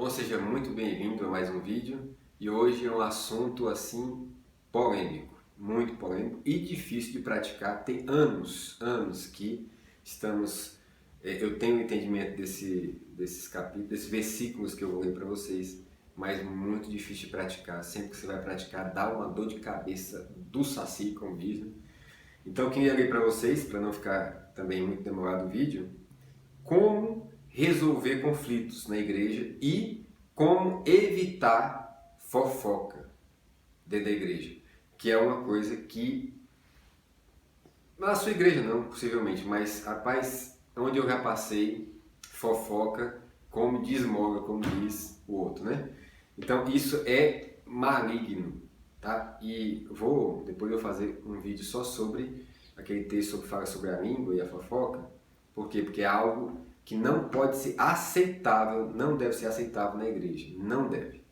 Bom, seja muito bem-vindo a mais um vídeo e hoje é um assunto assim polêmico, muito polêmico e difícil de praticar. Tem anos que estamos, eu tenho entendimento desses capítulos, desses versículos que eu vou ler para vocês, mas muito difícil de praticar. Sempre que você vai praticar, dá uma dor de cabeça do saci, como diz, né? Então, eu queria ler para vocês, para não ficar também muito demorado o vídeo, como resolver conflitos na igreja e como evitar fofoca dentro da igreja, que é uma coisa que na sua igreja não, possivelmente, mas rapaz, onde eu já passei, fofoca come de esmola, como diz o outro, né? Então isso é maligno, tá? E depois eu fazer um vídeo só sobre aquele texto que fala sobre a língua e a fofoca. Por quê? Porque é algo que não pode ser aceitável, não deve ser aceitável na igreja, não deve.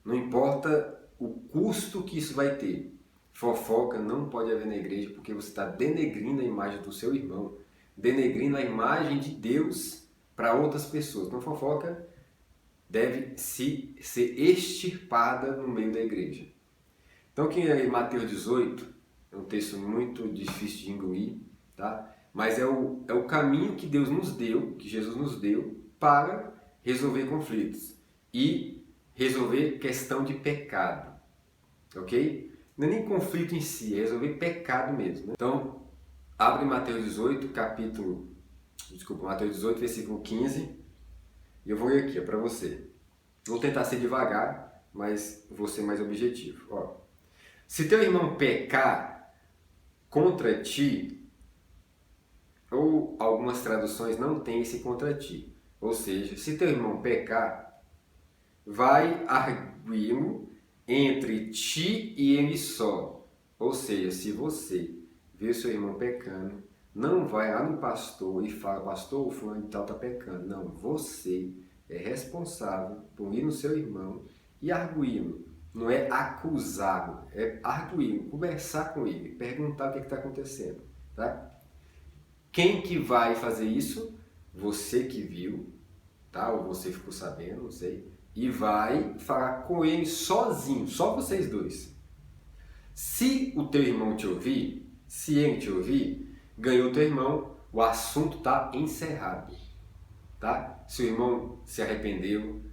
Não importa o custo que isso vai ter. Fofoca não pode haver na igreja porque você está denegrindo a imagem do seu irmão, denegrindo a imagem de Deus para outras pessoas. Então fofoca deve ser extirpada no meio da igreja. Então quem é Mateus 18, é um texto muito difícil de engolir, tá? Mas é o caminho que Deus nos deu, que Jesus nos deu para resolver conflitos e resolver questão de pecado, ok? Não é nem conflito em si, é resolver pecado mesmo, né? Então, abre Mateus 18, Mateus 18, versículo 15, e eu vou ler aqui, para você. Vou tentar ser devagar, mas vou ser mais objetivo. Ó. Se teu irmão pecar contra ti, ou algumas traduções não tem esse contra ti, ou seja, se teu irmão pecar, vai arguí-lo entre ti e ele só. Ou seja, se você vê seu irmão pecando, não vai lá no pastor e fala, pastor, o fulano de tal está pecando. Não, você é responsável por ir no seu irmão e arguí-lo. Não é acusá-lo, é arguí-lo, conversar com ele, perguntar o que está acontecendo. Tá? Quem que vai fazer isso? Você que viu, tá? Ou você ficou sabendo, não sei. E vai falar com ele sozinho, só vocês dois. Se o teu irmão te ouvir, se ele te ouvir, ganhou teu irmão, o assunto está encerrado. Tá? Se o irmão se arrependeu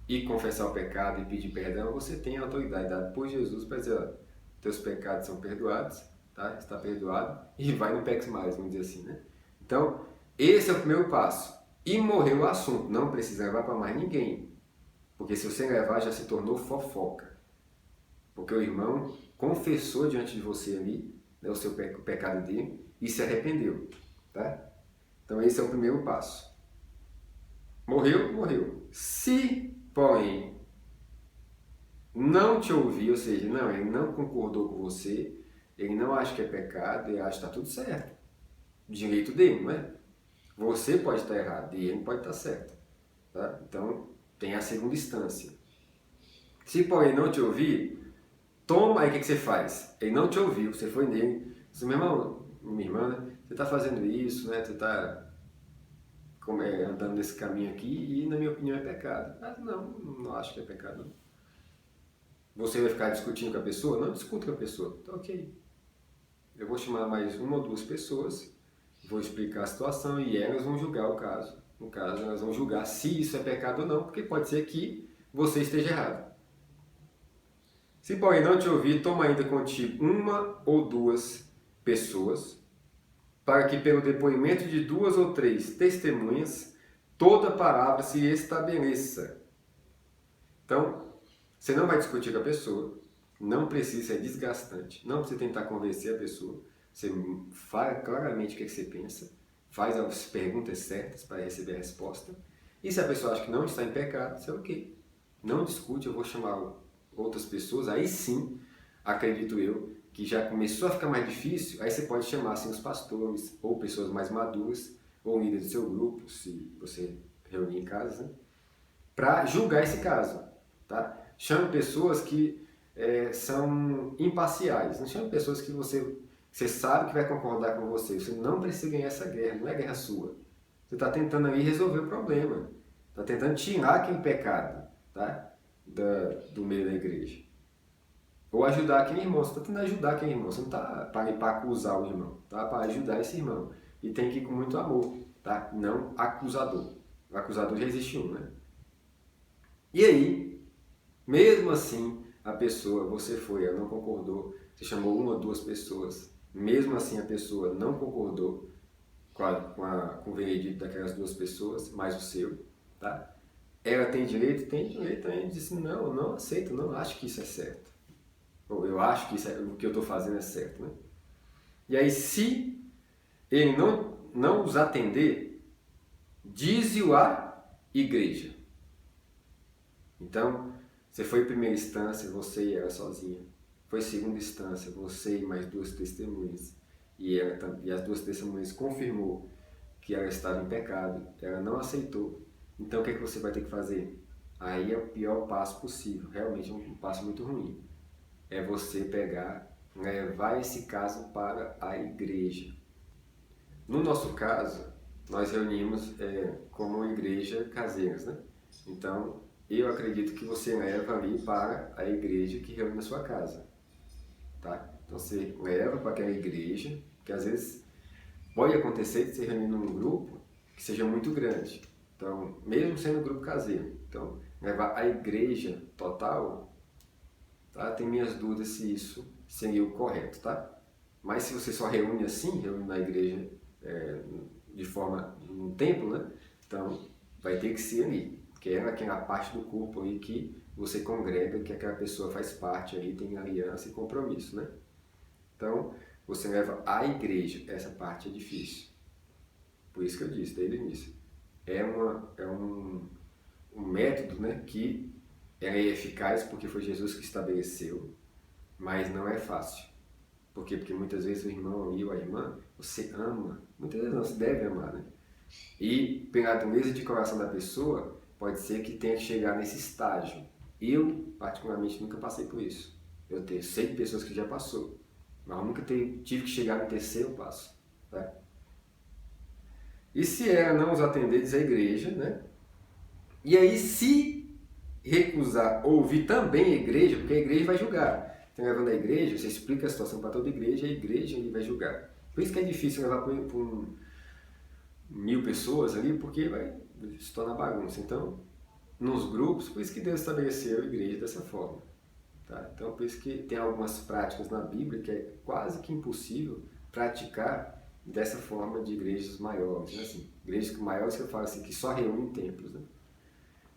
e confessar o pecado e pedir perdão, você tem a autoridade dada por Jesus para dizer, ó, teus pecados são perdoados, tá? Está perdoado, e vai no peques mais, vamos dizer assim, né? Então, esse é o primeiro passo. E morreu o assunto, não precisa levar para mais ninguém. Porque se você levar, já se tornou fofoca. Porque o irmão confessou diante de você ali, né, o pecado dele, e se arrependeu. Tá? Então esse é o primeiro passo. Morreu, morreu. Se, porém, não te ouvir, ou seja, não, ele não concordou com você, ele não acha que é pecado, ele acha que está tudo certo. Direito dele, não é? Você pode estar errado e ele pode estar certo. Tá? Então, tem a segunda instância. Se, porém, não te ouvir, toma aí o que você faz. Ele não te ouviu, você foi nele. Você, meu irmão, minha irmã, né? Você está fazendo isso, né? Você está andando nesse caminho aqui e, na minha opinião, é pecado. Ah, não acho que é pecado. Não. Você vai ficar discutindo com a pessoa? Não discuta com a pessoa. Então, ok. Eu vou chamar mais uma ou duas pessoas, vou explicar a situação e elas vão julgar o caso. No caso, elas vão julgar se isso é pecado ou não, porque pode ser que você esteja errado. Se, porém, não te ouvir, toma ainda contigo uma ou duas pessoas, para que pelo depoimento de duas ou três testemunhas, toda palavra se estabeleça. Então, você não vai discutir com a pessoa, não precisa ser desgastante, não precisa tentar convencer a pessoa. Você fala claramente o que você pensa, faz as perguntas certas para receber a resposta. E se a pessoa acha que não está em pecado, você é ok. Não discute, eu vou chamar outras pessoas. Aí sim, acredito eu, que já começou a ficar mais difícil, aí você pode chamar assim, os pastores, ou pessoas mais maduras, ou líderes do seu grupo, se você reunir em casa, né? Para julgar esse caso. Tá? Chame pessoas que são imparciais, não chame pessoas que você sabe que vai concordar com você. Você não precisa ganhar essa guerra, não é guerra sua. Você está tentando aí resolver o problema. Está tentando tirar aquele pecado. tá? Do meio da igreja. Ou ajudar aquele irmão. Você está tentando ajudar aquele irmão. Você não está para acusar o irmão. Tá? Para ajudar esse irmão. E tem que ir com muito amor. Tá? Não acusador. O acusador já existe um, né? E aí, mesmo assim, a pessoa, você foi, ela não concordou, você chamou uma ou duas pessoas, mesmo assim a pessoa não concordou com o veredito daquelas duas pessoas, mais o seu, tá? Ela tem direito? Tem direito também de dizer, não, eu não aceito, não acho que isso é certo. Ou eu acho que o que eu estou fazendo é certo, né? E aí, se ele não os atender, diz-o à igreja. Então, você foi em primeira instância, você e ela sozinha. Foi segunda instância, você e mais duas testemunhas. E as duas testemunhas confirmou que ela estava em pecado, ela não aceitou. Então, o que é que você vai ter que fazer? Aí é o pior passo possível, realmente é um passo muito ruim. É você levar esse caso para a igreja. No nosso caso, nós reunimos como igreja caseiras, né? Então, eu acredito que você leva ali para a igreja que reúne na sua casa, tá? Então você leva para aquela igreja, que às vezes pode acontecer de você reunir num grupo que seja muito grande. Então, mesmo sendo um grupo caseiro, então levar a igreja total, tá? Tem minhas dúvidas se isso seria o correto, tá? Mas se você só reúne assim, reúne na igreja de forma no templo, né? Então vai ter que ser ali. Que é aquela parte do corpo aí que você congrega, que aquela pessoa faz parte aí, tem aliança e compromisso, né? Então, você leva à igreja, essa parte é difícil. Por isso que eu disse desde o início. É um método, né, que é eficaz porque foi Jesus que estabeleceu, mas não é fácil. Por quê? Porque muitas vezes o irmão e a irmã, você ama, muitas vezes não, você deve amar, né? E pela dureza de coração da pessoa, pode ser que tenha que chegar nesse estágio. Eu, particularmente, nunca passei por isso. Eu sei de pessoas que já passou, mas eu nunca tive que chegar no terceiro passo. Tá? E se ela não os atender, diz a igreja, né? E aí, se recusar ouvir também a igreja, porque a igreja vai julgar. Então, levando a igreja, você explica a situação para toda a igreja ele vai julgar. Por isso que é difícil levar para 1000 pessoas ali, porque vai se tornar bagunça. Então, nos grupos, por isso que Deus estabeleceu a igreja dessa forma. Tá? Então, por isso que tem algumas práticas na Bíblia que é quase que impossível praticar dessa forma de igrejas maiores. Né? Assim, igrejas maiores que eu falo assim, que só reúnem templos. Né?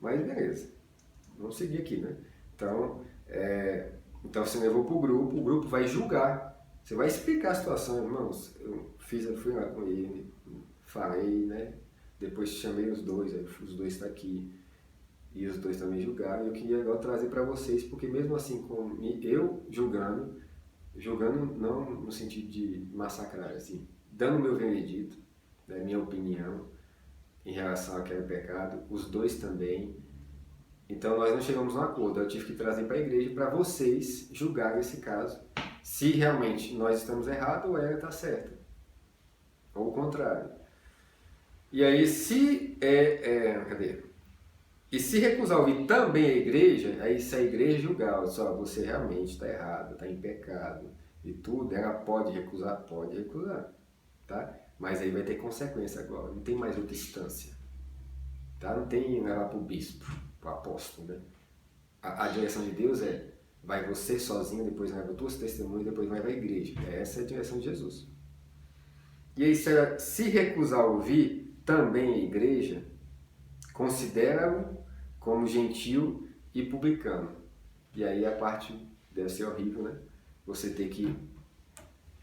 Mas beleza, vamos seguir aqui. Né? Então você levou para o grupo vai julgar. Você vai explicar a situação, irmãos. Eu fui lá com ele, falei, né? Depois chamei os dois, aí os dois estão aqui. E os dois também julgaram, e eu queria agora trazer para vocês, porque mesmo assim, com eu julgando não no sentido de massacrar, assim, dando meu veredito, né, minha opinião em relação àquele pecado, os dois também. Então nós não chegamos a um acordo, eu tive que trazer para a igreja para vocês julgarem esse caso, se realmente nós estamos errados ou ela está certa, ou o contrário. E aí E se recusar ouvir também a igreja, aí se a igreja julgar, só você realmente está errado, está em pecado e tudo, ela pode recusar, tá? Mas aí vai ter consequência agora, não tem mais outra instância, tá? Não tem levar para o bispo, para o apóstolo, né? A direção de Deus vai você sozinho, depois leva duas testemunhas, depois vai para a igreja. Essa é a direção de Jesus. E aí se recusar ouvir também a igreja, considera-o como gentil e publicano. E aí a parte deve ser horrível, né? Você ter que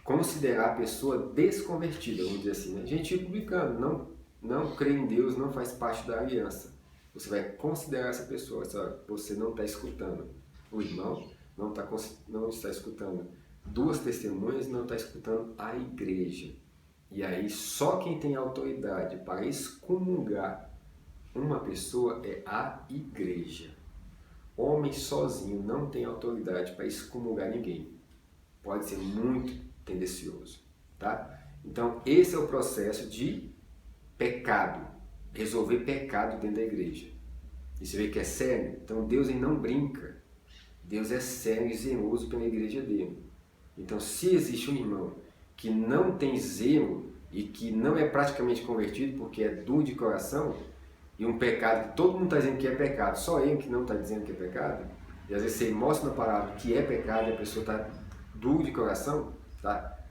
considerar a pessoa desconvertida, vamos dizer assim, né? Gentil e publicano, não crê em Deus, não faz parte da aliança. Você vai considerar essa pessoa, você não está escutando o irmão, não está escutando duas testemunhas, não está escutando a igreja. E aí só quem tem autoridade para excomungar uma pessoa é a igreja. Homem sozinho não tem autoridade para excomungar ninguém. Pode ser muito tendencioso, tá? Então, esse é o processo de pecado, resolver pecado dentro da igreja. E você vê que é sério. Então Deus ele não brinca. Deus é sério e zeloso pela igreja dele. Então se existe um irmão que não tem zelo e que não é praticamente convertido porque é duro de coração, e um pecado que todo mundo está dizendo que é pecado, só ele que não está dizendo que é pecado, e às vezes você mostra na palavra que é pecado e a pessoa está duro de coração, tá?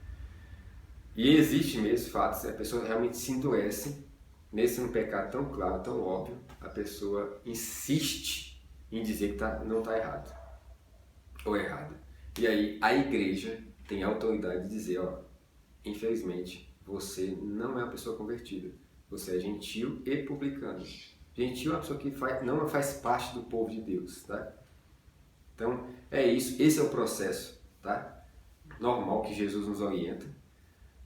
E existe mesmo fatos, a pessoa realmente se endurece nesse um pecado tão claro, tão óbvio, a pessoa insiste em dizer que não está errado ou errada. E aí a igreja tem a autoridade de dizer, ó, infelizmente, você não é uma pessoa convertida. Você é gentil e publicano. Gentil é uma pessoa que não faz parte do povo de Deus, tá? Então, é isso. Esse é o processo, tá? Normal que Jesus nos orienta.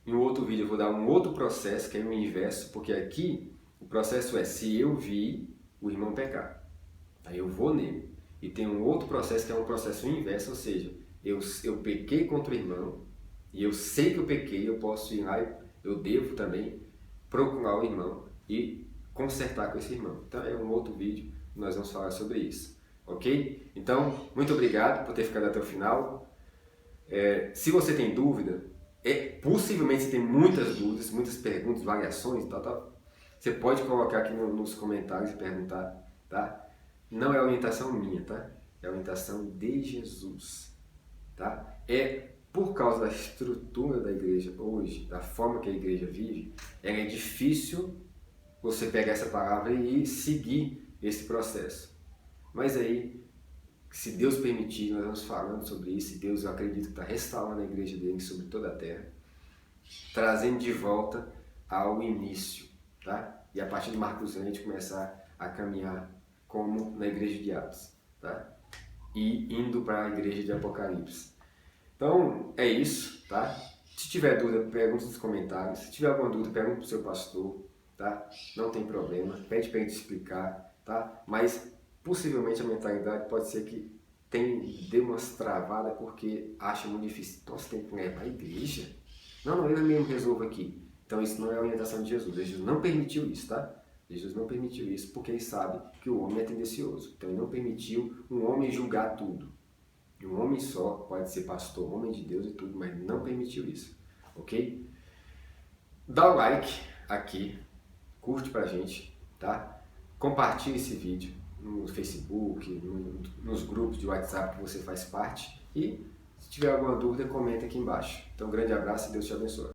Em um outro vídeo eu vou dar um outro processo, que é o inverso, porque aqui o processo é se eu vi o irmão pecar, aí eu vou nele. E tem um outro processo que é um processo inverso, ou seja, eu pequei contra o irmão, e eu sei que eu pequei, eu posso ir lá, eu devo também procurar o irmão e consertar com esse irmão. Então é um outro vídeo, nós vamos falar sobre isso, ok? Então, muito obrigado por ter ficado até o final. Se você tem dúvida, possivelmente você tem muitas dúvidas, muitas perguntas, variações, você pode colocar aqui nos comentários e perguntar, tá? Não é orientação minha, tá? É orientação de Jesus, tá? Por causa da estrutura da igreja hoje, da forma que a igreja vive, é difícil você pegar essa palavra e seguir esse processo. Mas aí, se Deus permitir, nós vamos falando sobre isso, e Deus, eu acredito, está restaurando a igreja dele sobre toda a terra, trazendo de volta ao início, tá? E a partir de Marcos 1 a gente começar a caminhar como na igreja de Atos, tá? E indo para a igreja de Apocalipse. Então, é isso, tá? Se tiver dúvida, pergunta nos comentários. Se tiver alguma dúvida, pergunta pro seu pastor, tá? Não tem problema, pede para ele te explicar, tá? Mas, possivelmente, a mentalidade pode ser que dê umas travadas porque acha muito difícil. Então, você tem que ir para a igreja? Não, eu mesmo resolvo aqui. Então, isso não é a orientação de Jesus. Jesus não permitiu isso, tá? Jesus não permitiu isso porque ele sabe que o homem é tendencioso. Então, ele não permitiu um homem julgar tudo. Um homem só pode ser pastor, homem de Deus e tudo, mas não permitiu isso, ok? Dá o like aqui, curte pra gente, tá? Compartilhe esse vídeo no Facebook, nos grupos de WhatsApp que você faz parte e se tiver alguma dúvida, comenta aqui embaixo. Então, um grande abraço e Deus te abençoe.